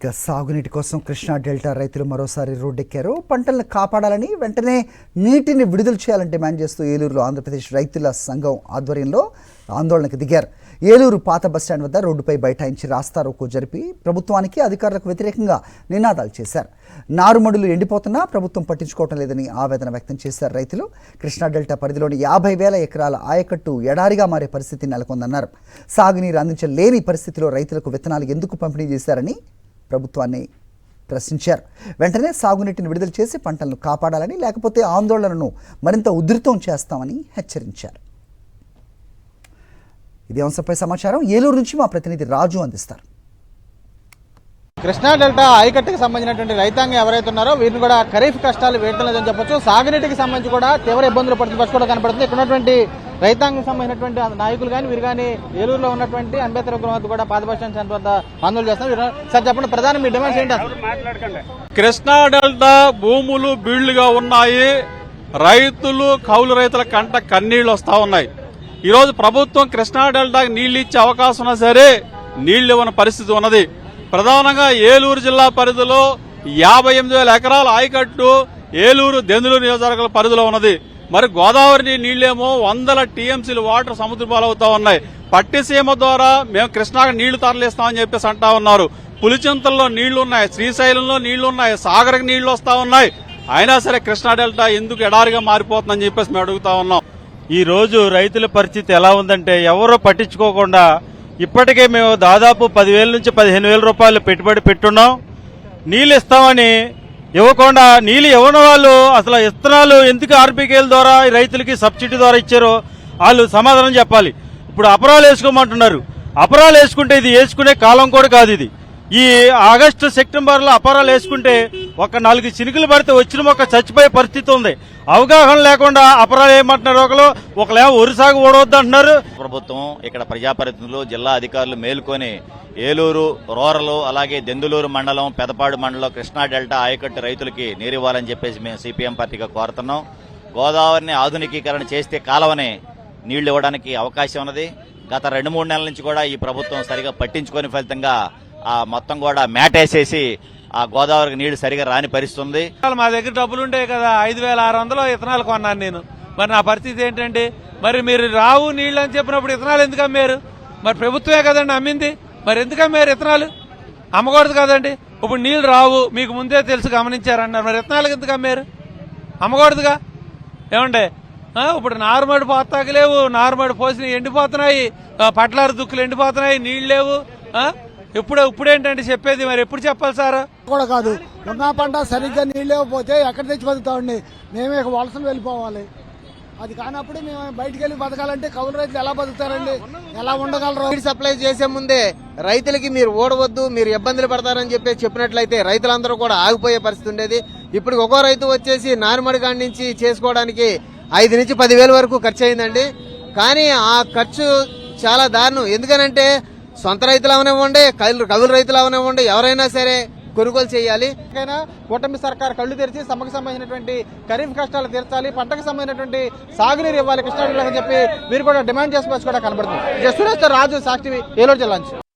ఇక సాగునీటి కోసం కృష్ణా డెల్టా రైతులు మరోసారి రోడ్డెక్కారు. పంటలను కాపాడాలని వెంటనే నీటిని విడుదల చేయాలని డిమాండ్ చేస్తూ ఏలూరులో ఆంధ్రప్రదేశ్ రైతుల సంఘం ఆధ్వర్యంలో ఆందోళనకు దిగారు. ఏలూరు పాత బస్టాండ్ వద్ద రోడ్డుపై బైఠాయించి రాస్తారోకో జరిపి ప్రభుత్వానికి అధికారులకు వ్యతిరేకంగా నినాదాలు చేశారు. నారుమడులు ఎండిపోతున్నా ప్రభుత్వం పట్టించుకోవటం లేదని ఆవేదన వ్యక్తం చేశారు రైతులు. కృష్ణా డెల్టా పరిధిలోని 50,000 ఎకరాల ఆయకట్టు ఎడారిగా మారే పరిస్థితి నెలకొందన్నారు. సాగునీరు అందించలేని పరిస్థితిలో రైతులకు విత్తనాలు ఎందుకు పంపిణీ చేశారని ప్రభుత్వాన్ని ప్రశ్నించారు. వెంటనే సాగునీటిని విడుదల చేసి పంటలను కాపాడాలని, లేకపోతే ఆందోళనను మరింత ఉధృతం చేస్తామని హెచ్చరించారు. ఇదే అంశంపై సమాచారం ఏలూరు నుంచి మా ప్రతినిధి రాజు అందిస్తారు. కృష్ణా డెల్టా ఆయకట్టుకు సంబంధించినటువంటి రైతాంగం ఎవరైతే ఉన్నారో వీరిని కూడా ఖరీఫ్ కష్టాలు వేయలేదని చెప్పొచ్చు. సాగునీటికి సంబంధించి కూడా తీవ్ర ఇబ్బందులు పడుతున్న పరిస్థితి కూడా కనపడుతుంది. ఇక్కడ ఉన్నటువంటి రైతాంగం సంబంధించినటువంటి నాయకులు కానీ వీరు కానీ ఏలూరులో ఉన్నటువంటి అంబేద్కర్ విగ్రహం వద్ద కూడా పాత బస్టాండ్ సెంటర్ వద్ద ఆందోళన చేస్తున్నారు. సార్ చెప్పండి, ప్రధాన మీ డిమాండ్స్ ఏంటి? కృష్ణా డెల్టా భూములు బీళ్లుగా ఉన్నాయి. రైతులు కౌలు రైతుల కంట కన్నీళ్లు వస్తా ఉన్నాయి. ఈ రోజు ప్రభుత్వం కృష్ణా డెల్టాకి నీళ్లు ఇచ్చే అవకాశం ఉన్నా సరే నీళ్లు ఇవ్వని పరిస్థితి ఉన్నది. ప్రధానంగా ఏలూరు జిల్లా పరిధిలో 58,000 ఎకరాల ఆయకట్టు ఏలూరు దెందులూరు నియోజకవర్గాల పరిధిలో ఉన్నది. మరి గోదావరి నీళ్లేమో 100 టీఎంసీలు వాటర్ సముద్ర పాలవుతా ఉన్నాయి. పట్టిసీమ ద్వారా మేము కృష్ణాకి నీళ్లు తరలిస్తామని చెప్పేసి అంటా ఉన్నారు. పులిచింతల్లో నీళ్లున్నాయి, శ్రీశైలంలో నీళ్లున్నాయి, సాగర్కి నీళ్లు వస్తా ఉన్నాయి. అయినా సరే కృష్ణా డెల్టా ఎందుకు ఎడారిగా మారిపోతుందని చెప్పేసి మేము అడుగుతా ఉన్నాం. ఈ రోజు రైతుల పరిస్థితి ఎలా ఉందంటే ఎవరో పట్టించుకోకుండా ఇప్పటికే మేము దాదాపు 10,000 నుంచి 15,000 రూపాయలు పెట్టుబడి పెట్టున్నాం. నీళ్ళు ఇస్తామని ఇవ్వకుండా, నీళ్ళు ఇవ్వని వాళ్ళు అసలు ఇత్తనాలు ఎందుకు ఆర్బీకేల ద్వారా రైతులకి సబ్సిడీ ద్వారా ఇచ్చారో వాళ్ళు సమాధానం చెప్పాలి. ఇప్పుడు అపరాలు వేసుకోమంటున్నారు. అపరాలు వేసుకుంటే ఇది వేసుకునే కాలం కూడా కాదు. ఇది ఈ ఆగస్టు సెప్టెంబర్లో అపరాలు వేసుకుంటే ఒక 4 చినుకులు పడితే వచ్చిన మొక్క చచ్చిపోయే పరిస్థితి ఉంది. అవగాహన లేకుండా అపరాలు ఏమంటున్నారు, ఒకళ్ళేమో వరి సాగు ఓడవద్దు అంటున్నారు. ప్రభుత్వం ఇక్కడ ప్రజాప్రతినిధులు జిల్లా అధికారులు మేల్కొని ఏలూరు రూరల్ అలాగే దెందులూరు మండలం పెదపాడు మండలం కృష్ణా డెల్టా ఆయకట్టు రైతులకి నీరివ్వాలని చెప్పేసి మేము సిపిఎం పార్టీగా కోరుతున్నాం. గోదావరిని ఆధునికీకరణ చేస్తే కాలవని నీళ్లు ఇవ్వడానికి అవకాశం ఉన్నది. గత 2-3 నెలల నుంచి కూడా ఈ ప్రభుత్వం సరిగా పట్టించుకోని ఫలితంగా ఆ మొత్తం కూడా మేటేసేసి ఆ గోదావరికి నీళ్లు సరిగా రాని పరిస్థితుంది. మా దగ్గర డబ్బులు ఉంటాయి కదా, 5,600 ఇథనాలు కొన్నాను నేను. మరి నా పరిస్థితి ఏంటంటే, మరి మీరు రావు నీళ్లు అని చెప్పినప్పుడు ఇథనాలు ఎందుకు అమ్మారు? మరి ప్రభుత్వమే కదండి అమ్మింది, మరి ఎందుకు అమ్మారు ఇథనాలు? అమ్మకూడదు కదండి. ఇప్పుడు నీళ్లు రావు మీకు ముందే తెలుసు, గమనించారన్నారు, మరి ఇథనాలకు ఎందుకు అమ్మారు? అమ్మకూడదుగా. ఏమండే ఇప్పుడు నారుమడి పోతాకి లేవు, నారుమడి పోసిన ఎండిపోతున్నాయి, పట్లారు దుక్కులు ఎండిపోతున్నాయి, నీళ్లు లేవు. ఇప్పుడేంటంటే చెప్పేది, మరి ఎప్పుడు చెప్పాలి సార్? కూడా కాదు, ఉన్న పంట సరిగ్గా నీళ్ళు లేకపోతే ఎక్కడ తెచ్చి బతుకుతామండి? మేమే వలసలు వెళ్ళిపోవాలి. అది కానప్పుడు మేము బయటికి వెళ్ళి బతకాలంటే కౌలు రైతులు ఎలా బతుకుతారండి? ఎలా ఉండగలరు? నీటి సప్లై చేసే ముందే రైతులకి మీరు ఓడవద్దు, మీరు ఇబ్బందులు పడతారని చెప్పినట్లయితే రైతులందరూ కూడా ఆగిపోయే పరిస్థితి ఉండేది. ఇప్పుడు ఒక్కో రైతు వచ్చేసి నారుమడి కాడి నుంచి చేసుకోవడానికి 5 నుంచి 10,000 వరకు ఖర్చు అయిందండి. కానీ ఆ ఖర్చు చాలా దారుణం. ఎందుకనంటే సొంత రైతులు అవనివ్వండి, కౌలు రైతులు అవనివ్వండి, ఎవరైనా సరే కొనుగోలు చేయాలి. కూటమి సర్కార్ కళ్లు తెరిచి సమ్మకు సంబంధించినటువంటి ఖరీఫ్ కష్టాలు తీర్చాలి, పంటకు సంబంధించినటువంటి సాగునీరు ఇవ్వాలి కృష్ణా జిల్లాకు చెప్పి వీరు కూడా డిమాండ్ చేసుకోవచ్చు కూడా కనబడుతుంది. సురేష్ రాజు, సాక్షి, ఏలూరు జిల్లా నుంచి.